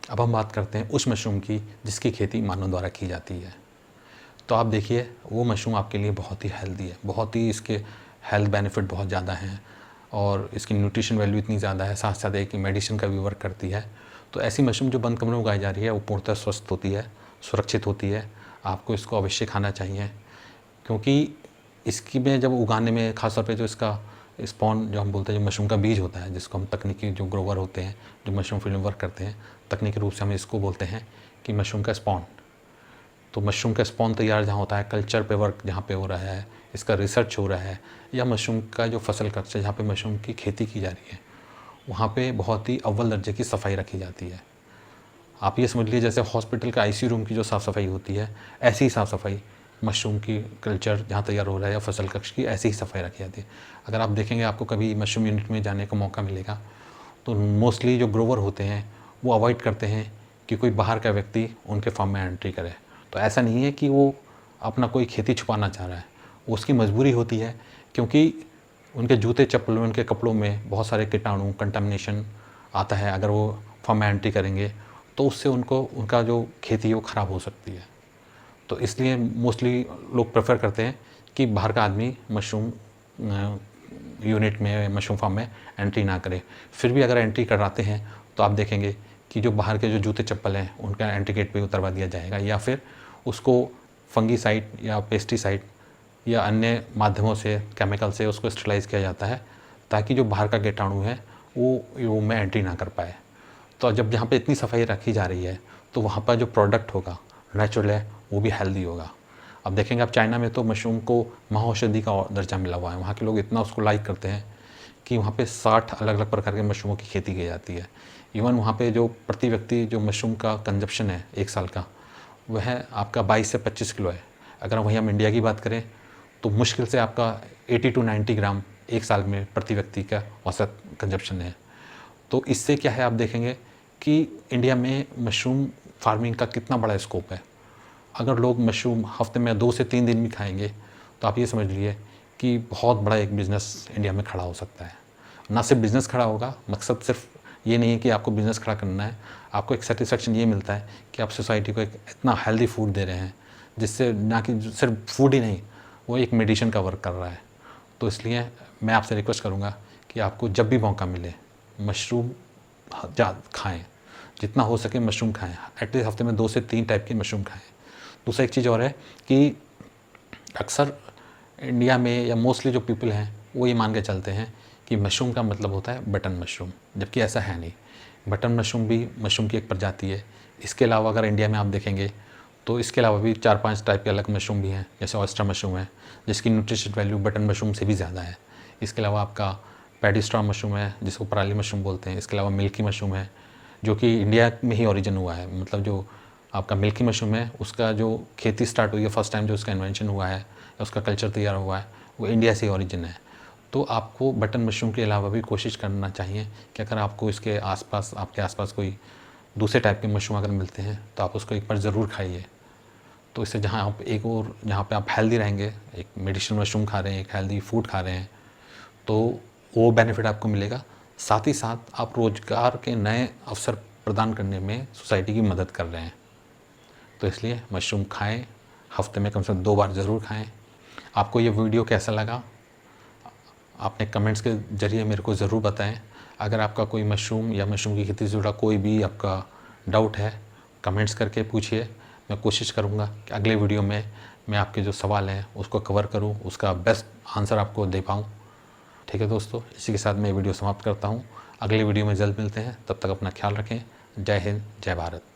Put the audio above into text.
अब हम बात करते हैं उस मशरूम की जिसकी खेती मानव द्वारा की जाती है। तो आप देखिए वो मशरूम आपके लिए बहुत ही हेल्दी है, बहुत ही इसके हेल्थ बेनिफिट बहुत ज़्यादा हैं और इसकी न्यूट्रिशन वैल्यू इतनी ज़्यादा है, साथ साथ एक मेडिसिन का भी वर्क करती है। तो ऐसी मशरूम जो बंद कमरे में उगाई जा रही है वो पूर्णतः स्वस्थ होती है, सुरक्षित होती है। आपको इसको अवश्य खाना चाहिए, क्योंकि इसकी में जब उगाने में ख़ासतौर पे जो इसका स्पॉन जो हम बोलते हैं, जो मशरूम का बीज होता है, जिसको हम तकनीकी जो ग्रोवर होते हैं जो मशरूम फील्ड में वर्क करते हैं, तकनीकी रूप से हम इसको बोलते हैं कि मशरूम का स्पॉन। तो मशरूम का स्पॉन तैयार जहाँ होता है, कल्चर पे वर्क जहाँ पे हो रहा है, इसका रिसर्च हो रहा है, या मशरूम का जो फसल कक्ष है जहाँ पे मशरूम की खेती की जा रही है, वहाँ पे बहुत ही अव्वल दर्जे की सफाई रखी जाती है। आप ये समझ लीजिए जैसे हॉस्पिटल का आईसीयू रूम की जो साफ़ सफाई होती है, ऐसी ही साफ़ सफाई मशरूम की कल्चर जहाँ तैयार हो रहा है या फसल कक्ष की ऐसी ही सफाई रखी जाती है। अगर आप देखेंगे, आपको कभी मशरूम यूनिट में जाने का मौका मिलेगा, तो मोस्टली जो ग्रोवर होते हैं वो अवॉइड करते हैं कि कोई बाहर का व्यक्ति उनके फार्म में एंट्री करे। तो ऐसा नहीं है कि वो अपना कोई खेती छुपाना चाह रहा है, वो उसकी मजबूरी होती है, क्योंकि उनके जूते चप्पलों में, उनके कपड़ों में बहुत सारे कीटाणु कंटामिनेशन आता है। अगर वो फार्म में एंट्री करेंगे तो उससे उनको उनका जो खेती है वो ख़राब हो सकती है। तो इसलिए मोस्टली लोग प्रेफर करते हैं कि बाहर का आदमी मशरूम यूनिट में, मशरूम फार्म में एंट्री ना करे। फिर भी अगर एंट्री कराते हैं तो आप देखेंगे कि जो बाहर के जो जूते चप्पल हैं उनका एंट्री गेट पे उतरवा दिया जाएगा, या फिर उसको फंगीसाइड या पेस्टिसाइड या अन्य माध्यमों से, केमिकल से उसको स्टरलाइज़ किया जाता है, ताकि जो बाहर का कीटाणु है वो रूम में एंट्री ना कर पाए। तो जब जहाँ पे इतनी सफाई रखी जा रही है तो वहाँ पर जो प्रोडक्ट होगा नेचुरल है, वो भी हेल्दी होगा। अब देखेंगे आप चाइना में तो मशरूम को महाऔषधि का दर्जा मिला हुआ है। वहाँ के लोग इतना उसको लाइक करते हैं कि वहाँ पे 60 अलग अलग प्रकार के मशरूमों की खेती की जाती है। इवन वहाँ पे जो प्रति व्यक्ति जो मशरूम का कंजप्शन है एक साल का, वह आपका 22 से 25 किलो है। अगर वहीं हम इंडिया की बात करें तो मुश्किल से आपका 80 to 90 ग्राम एक साल में प्रति व्यक्ति का औसत कंजप्शन है। तो इससे क्या है, आप देखेंगे कि इंडिया में मशरूम फार्मिंग का कितना बड़ा स्कोप है। अगर लोग मशरूम हफ्ते में 2 से 3 दिन भी खाएंगे तो आप ये समझ लीजिए कि बहुत बड़ा एक बिज़नेस इंडिया में खड़ा हो सकता है। ना सिर्फ बिज़नेस खड़ा होगा, मकसद सिर्फ ये नहीं है कि आपको बिज़नेस खड़ा करना है, आपको एक सेटिस्फेक्शन ये मिलता है कि आप सोसाइटी को एक इतना हेल्दी फूड दे रहे हैं, जिससे ना कि सिर्फ फूड ही नहीं, वो एक मेडिसिन का वर्क कर रहा है। तो इसलिए मैं आपसे रिक्वेस्ट करूँगा कि आपको जब भी मौका मिले मशरूम खाएँ, जितना हो सके मशरूम खाएँ। एटलीस्ट हफ्ते में 2 से 3 टाइप की मशरूम खाएँ। दूसरा एक चीज़ और है कि अक्सर इंडिया में या मोस्टली जो पीपल हैं वो ये मान के चलते हैं कि मशरूम का मतलब होता है बटन मशरूम, जबकि ऐसा है नहीं। बटन मशरूम भी मशरूम की एक प्रजाति है। इसके अलावा अगर इंडिया में आप देखेंगे तो इसके अलावा भी 4-5 टाइप के अलग मशरूम भी हैं, जैसे ऑयस्टर मशरूम है जिसकी न्यूट्रिशन वैल्यू बटन मशरूम से भी ज़्यादा है। इसके अलावा आपका पैडीस्ट्रा मशरूम है जिसको पराली मशरूम बोलते हैं। इसके अलावा मिल्की मशरूम है जो कि इंडिया में ही ओरिजिन हुआ है। मतलब जो आपका मिल्की मशरूम है उसका जो खेती स्टार्ट हुई है, फर्स्ट टाइम जो उसका इन्वेंशन हुआ है या उसका कल्चर तैयार हुआ है, वो इंडिया से ही ओरिजिन है। तो आपको बटन मशरूम के अलावा भी कोशिश करना चाहिए कि अगर आपको इसके आसपास, आपके आसपास कोई दूसरे टाइप के मशरूम अगर मिलते हैं तो आप उसको एक बार ज़रूर खाइए। तो इससे जहाँ आप एक और जहाँ पे आप हेल्दी रहेंगे, एक मेडिसिनल मशरूम खा रहे हैं, एक हेल्दी फूड खा रहे हैं, तो वो बेनिफिट आपको मिलेगा। साथ ही साथ आप रोज़गार के नए अवसर प्रदान करने में सोसाइटी की मदद कर रहे हैं। तो इसलिए मशरूम खाएं, हफ्ते में कम से कम 2 बार ज़रूर खाएं। आपको ये वीडियो कैसा लगा आपने कमेंट्स के ज़रिए मेरे को ज़रूर बताएं। अगर आपका कोई मशरूम या मशरूम की खेती से जुड़ा कोई भी आपका डाउट है, कमेंट्स करके पूछिए। मैं कोशिश करूँगा कि अगले वीडियो में मैं आपके जो सवाल हैं उसको कवर करूँ, उसका बेस्ट आंसर आपको दे पाऊँ। ठीक है दोस्तों, इसी के साथ मैं वीडियो समाप्त करता हूँ। अगले वीडियो में जल्द मिलते हैं, तब तक अपना ख्याल रखें। जय हिंद, जय भारत।